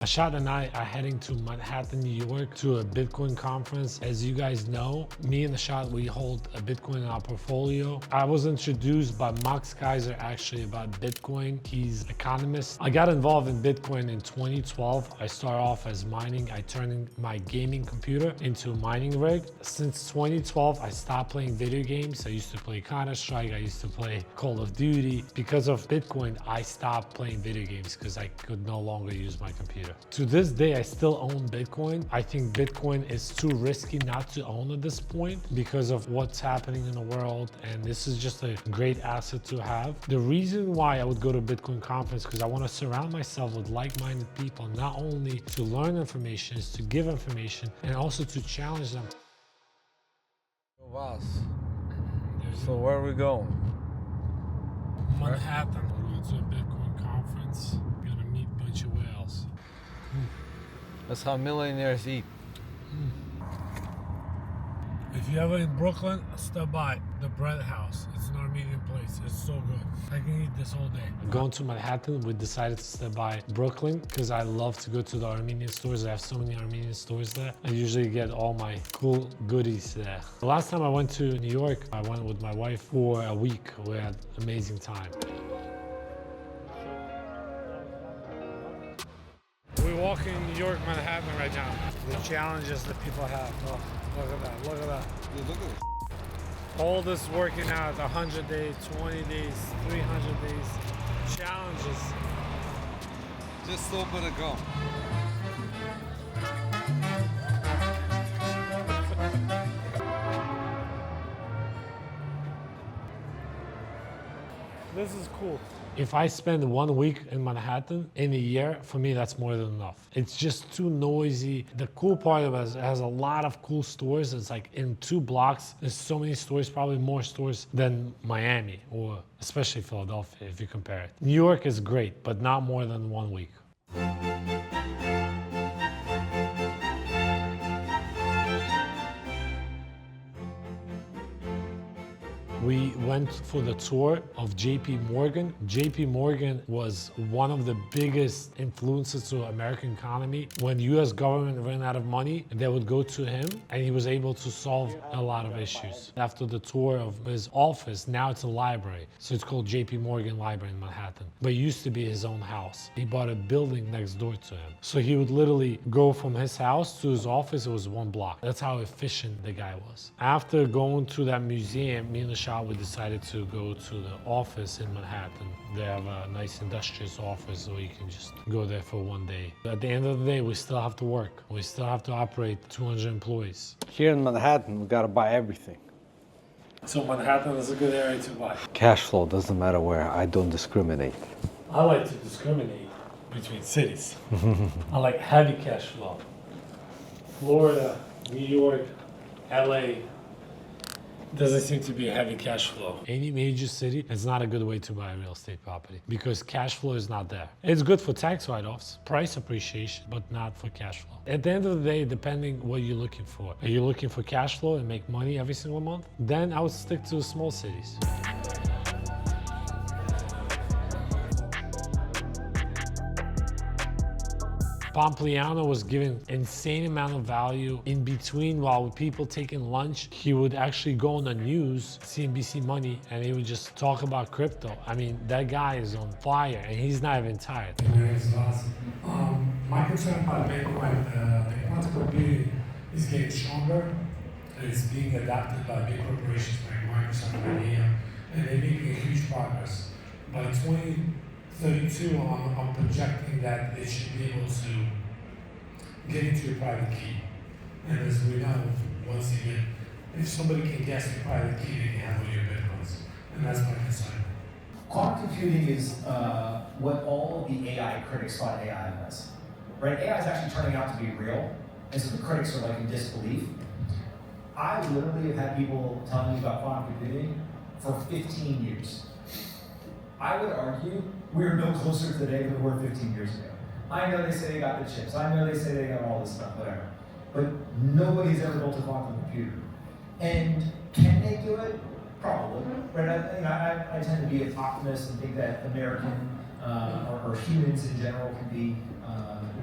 Ashad and I are heading to Manhattan, New York to a Bitcoin conference. As you guys know, me and Ashad, we hold a Bitcoin in our portfolio. I was introduced by Max Kaiser actually about Bitcoin. He's an economist. I got involved in Bitcoin in 2012. I started off as mining. I turned my gaming computer into a mining rig. Since 2012, I stopped playing video games. I used to play Counter-Strike. I used to play Call of Duty. Because of Bitcoin, I stopped playing video games because I could no longer use my computer. To this day, I still own Bitcoin. I think Bitcoin is too risky not to own at this point because of what's happening in the world, and this is just a great asset to have. The reason why I would go to Bitcoin conference because I want to surround myself with like-minded people, not only to learn information, is to give information, and also to challenge them. So where are we going? Manhattan. We're going to a Bitcoin conference. We're gonna meet a bunch of whales. That's how millionaires eat. If you're ever in Brooklyn, stop by the Bread House. It's an Armenian place. It's so good. I can eat this all day. Going to Manhattan, we decided to stop by Brooklyn because I love to go to the Armenian stores. I have so many Armenian stores there. I usually get all my cool goodies there. The last time I went to New York, I went with my wife for a week. We had an amazing time. We're walking in New York, Manhattan right now. The challenges that people have. Oh, look at that, look at that. Dude, look at this. All this working out, 100 days, 20 days, 300 days. Challenges. Just open it go. This is cool. If I spend 1 week in Manhattan in a year, for me, that's more than enough. It's just too noisy. The cool part of it has a lot of cool stores. It's like in 2 blocks, there's so many stores, probably more stores than Miami or especially Philadelphia if you compare it. New York is great, but not more than 1 week. We went for the tour of JP Morgan. JP Morgan was one of the biggest influences to the American economy. When the US government ran out of money, they would go to him and he was able to solve a lot of issues. After the tour of his office, now it's a library. So it's called JP Morgan Library in Manhattan. But it used to be his own house. He bought a building next door to him. So he would literally go from his house to his office, it was 1 block. That's how efficient the guy was. After going to that museum, me and the we decided to go to the office in Manhattan. They have a nice industrious office so you can just go there for 1 day. At the end of the day, we still have to work. We still have to operate 200 employees. Here in Manhattan, we gotta buy everything. So Manhattan is a good area to buy. Cash flow doesn't matter where. I don't discriminate. I like to discriminate between cities. I like heavy cash flow. Florida, New York, LA, doesn't seem to be a heavy cash flow. Any major city is not a good way to buy a real estate property because cash flow is not there. It's good for tax write-offs, price appreciation, but not for cash flow. At the end of the day, depending what you're looking for. Are you looking for cash flow and make money every single month? Then I would stick to small cities. Pompliano was given insane amount of value in between while people taking lunch. He would actually go on the news, CNBC Money, and he would just talk about crypto. I mean, that guy is on fire and he's not even tired. My concern about Bitcoin, the quantum computing is getting stronger. It's being adopted by big corporations like Microsoft and IBM, and they're making a huge progress. By 2032, I'm projecting that it should be able to get into your private key. And as we know, once again, if somebody can guess your private key, they can have all your Bitcoins. And that's my concern. Quantum computing is what all the AI critics thought AI was. Right? AI is actually turning out to be real, and so the critics are like in disbelief. I literally have had people telling me about quantum computing for 15 years. I would argue we're no closer today than we were 15 years ago. I know they say they got the chips. I know they say they got all this stuff, whatever. But nobody's ever built a quantum computer. And can they do it? Probably. Right? I tend to be an optimist and think that American or humans in general can be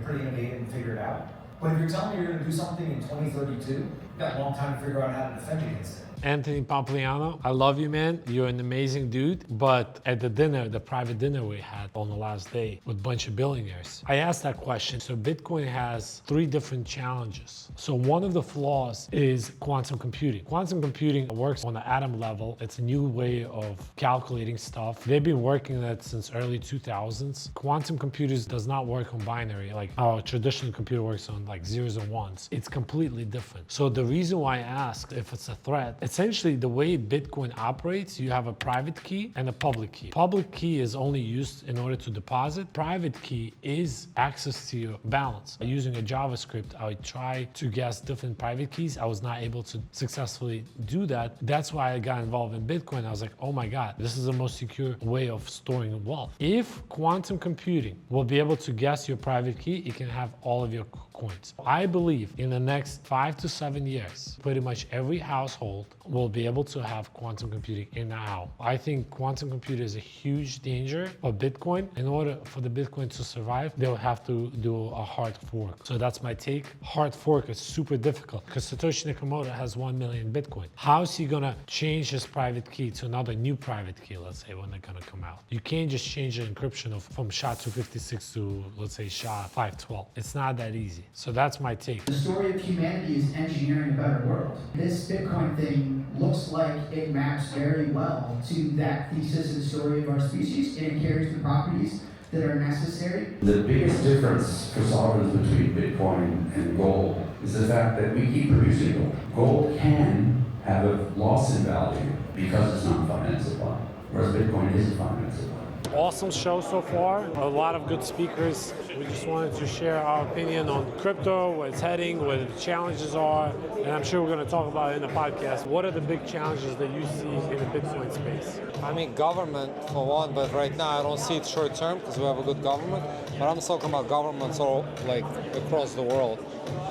pretty innovative and figure it out. But if you're telling me you're going to do something in 2032, you've got a long time to figure out how to defend against it. Anthony Pompliano, I love you, man. You're an amazing dude. But at the dinner, the private dinner we had on the last day with a bunch of billionaires, I asked that question. So Bitcoin has 3 different challenges. So one of the flaws is quantum computing. Quantum computing works on the atom level. It's a new way of calculating stuff. They've been working on that since early 2000s. Quantum computers does not work on binary like our traditional computer works on like zeros and ones. It's completely different. So the reason why I asked if it's a threat, essentially the way Bitcoin operates, you have a private key and a public key. Public key is only used in order to deposit. Private key is access to your balance. Using a JavaScript, I would try to guess different private keys. I was not able to successfully do that. That's why I got involved in Bitcoin. I was like, oh my God, this is the most secure way of storing wealth. If quantum computing will be able to guess your private key, it can have all of your coins. I believe in the next 5 to 7 years, pretty much every household will be able to have quantum computing in the house. I think quantum computing is a huge danger for Bitcoin. In order for the Bitcoin to survive, they'll have to do a hard fork. So that's my take. Hard fork is super difficult because Satoshi Nakamoto has 1 million Bitcoin. How is he gonna change his private key to another new private key, let's say, when they're gonna come out? You can't just change the encryption from SHA-256 to, let's say, SHA-512. It's not that easy. So that's my take. The story of humanity is engineering a better world. This Bitcoin thing looks like it maps very well to that thesis and story of our species, and it carries the properties that are necessary. The biggest difference for sovereigns between Bitcoin and gold is the fact that we keep producing gold. Gold can have a loss in value because it's not financeable, whereas Bitcoin is financeable. Awesome show so far. A lot of good speakers. We just wanted to share our opinion on crypto, where it's heading, where the challenges are, and I'm sure we're going to talk about it in the podcast. What are the big challenges that you see in the Bitcoin space? I mean, government for one, but right now I don't see it short term because we have a good government. But I'm talking about governments all like across the world.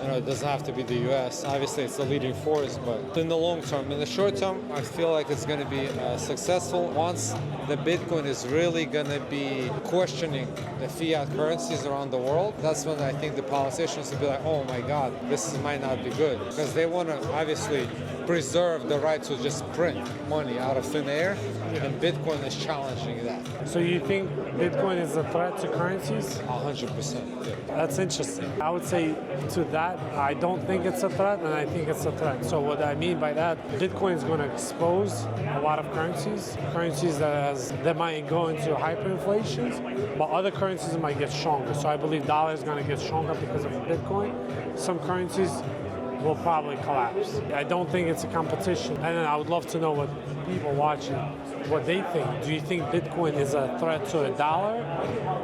You know, it doesn't have to be the U.S. Obviously, it's the leading force, but in the long term, in the short term, I feel like it's going to be successful once the Bitcoin is really going to be questioning the fiat currencies around the world. That's when I think the politicians will be like, oh my God, this might not be good. Because they want to obviously preserve the right to just print money out of thin air, and Bitcoin is challenging that. So you think Bitcoin is a threat to currencies? 100%. Yeah. That's interesting. I would say to that, I don't think it's a threat, and I think it's a threat. So what I mean by that, Bitcoin is going to expose a lot of currencies that might go into hyperinflation, but other currencies might get stronger. So I believe dollar is going to get stronger because of Bitcoin. Some currencies will probably collapse. I don't think it's a competition. And I would love to know what people watching, what they think. Do you think Bitcoin is a threat to a dollar,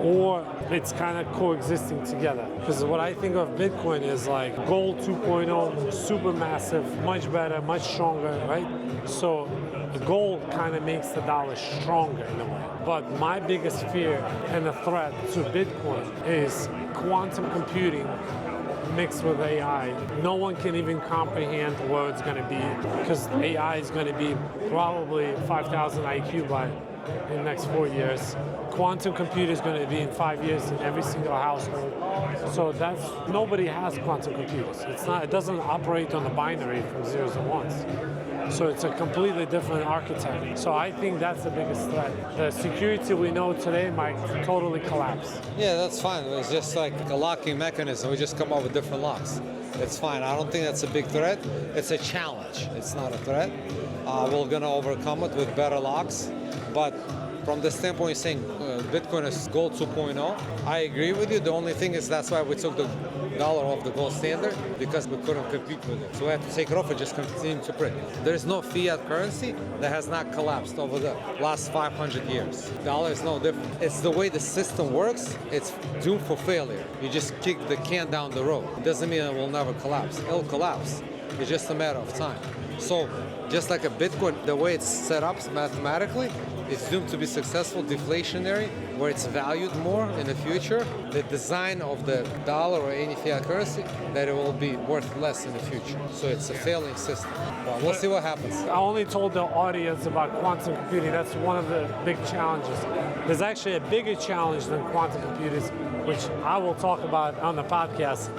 or it's kind of coexisting together? Because what I think of Bitcoin is like gold 2.0, super massive, much better, much stronger, right? So the gold kind of makes the dollar stronger in a way. But my biggest fear and a threat to Bitcoin is quantum computing mixed with AI. No one can even comprehend where it's going to be, because AI is going to be probably 5,000 IQ by in the next 4 years. Quantum computer is going to be in 5 years in every single household. So nobody has quantum computers. It doesn't operate on the binary from zeros and ones. So it's a completely different architecture. So I think that's the biggest threat. The security we know today might totally collapse. Yeah, that's fine. It's just like a locking mechanism. We just come up with different locks. It's fine. I don't think that's a big threat. It's a challenge. It's not a threat. We're going to overcome it with better locks. But from the standpoint you're saying Bitcoin is gold 2.0, I agree with you. The only thing is that's why we took the dollar off the gold standard, because we couldn't compete with it. So we had to take it off and just continue to print. There is no fiat currency that has not collapsed over the last 500 years. Dollar is no different. It's the way the system works. It's doomed for failure. You just kick the can down the road. It doesn't mean it will never collapse. It'll collapse. It's just a matter of time. So just like a Bitcoin, the way it's set up mathematically, it's doomed to be successful, deflationary, where it's valued more in the future. The design of the dollar or any fiat currency, that it will be worth less in the future. So it's a failing system. Well, we'll see what happens. I only told the audience about quantum computing. That's one of the big challenges. There's actually a bigger challenge than quantum computers, which I will talk about on the podcast,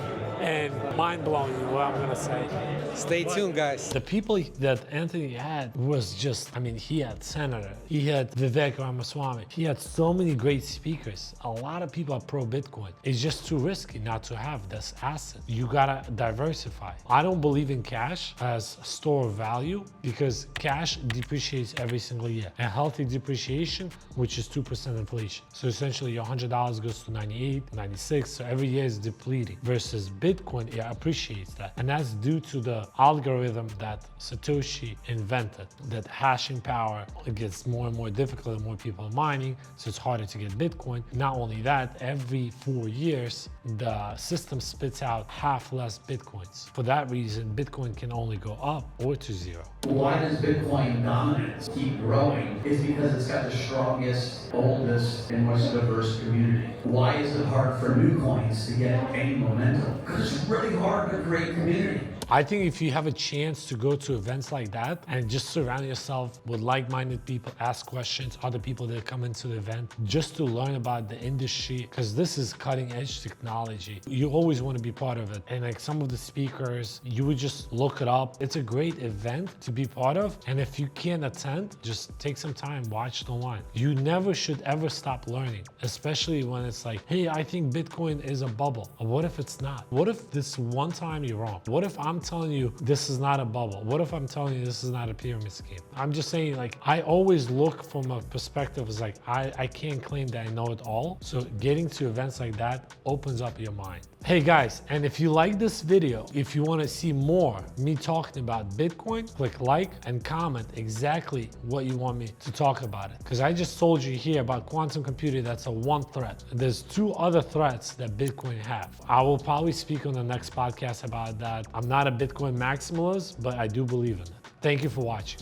and mind-blowing what I'm gonna say. Stay tuned, guys. The people that Anthony had was just, I mean, he had Senator, he had Vivek Ramaswamy, he had so many great speakers. A lot of people are pro-Bitcoin. It's just too risky not to have this asset. You gotta diversify. I don't believe in cash as a store of value because cash depreciates every single year. A healthy depreciation, which is 2% inflation. So essentially your $100 goes to 98, 96, so every year is depleting. Versus Bitcoin, it appreciates that. And that's due to the algorithm that Satoshi invented, that hashing power, it gets more and more difficult and more people are mining, so it's harder to get Bitcoin. Not only that, every 4 years, the system spits out half less Bitcoins. For that reason, Bitcoin can only go up or to zero. Why does Bitcoin dominance keep growing? It's because it's got the strongest, oldest, and most diverse community. Why is it hard for new coins to get any momentum? Because it's really hard to create community. I think if you have a chance to go to events like that and just surround yourself with like-minded people, ask questions, other people that come into the event, just to learn about the industry, because this is cutting-edge technology. You always want to be part of it. And like some of the speakers, you would just look it up. It's a great event to be part of. And if you can't attend, just take some time, watch it online. You never should ever stop learning, especially when it's like, hey, I think Bitcoin is a bubble. What if it's not? What if this one time you're wrong? What if I'm telling you this is not a bubble? What if I'm telling you this is not a pyramid scheme? I'm just saying, like, I always look from a perspective as like, I can't claim that I know it all. So getting to events like that opens up your mind. Hey guys, and if you like this video, if you want to see more me talking about Bitcoin, click like and comment exactly what you want me to talk about it. Because I just told you here about quantum computing, that's a one threat. There's 2 other threats that Bitcoin have. I will probably speak on the next podcast about that. I'm not a Bitcoin maximalist, but I do believe in it. Thank you for watching.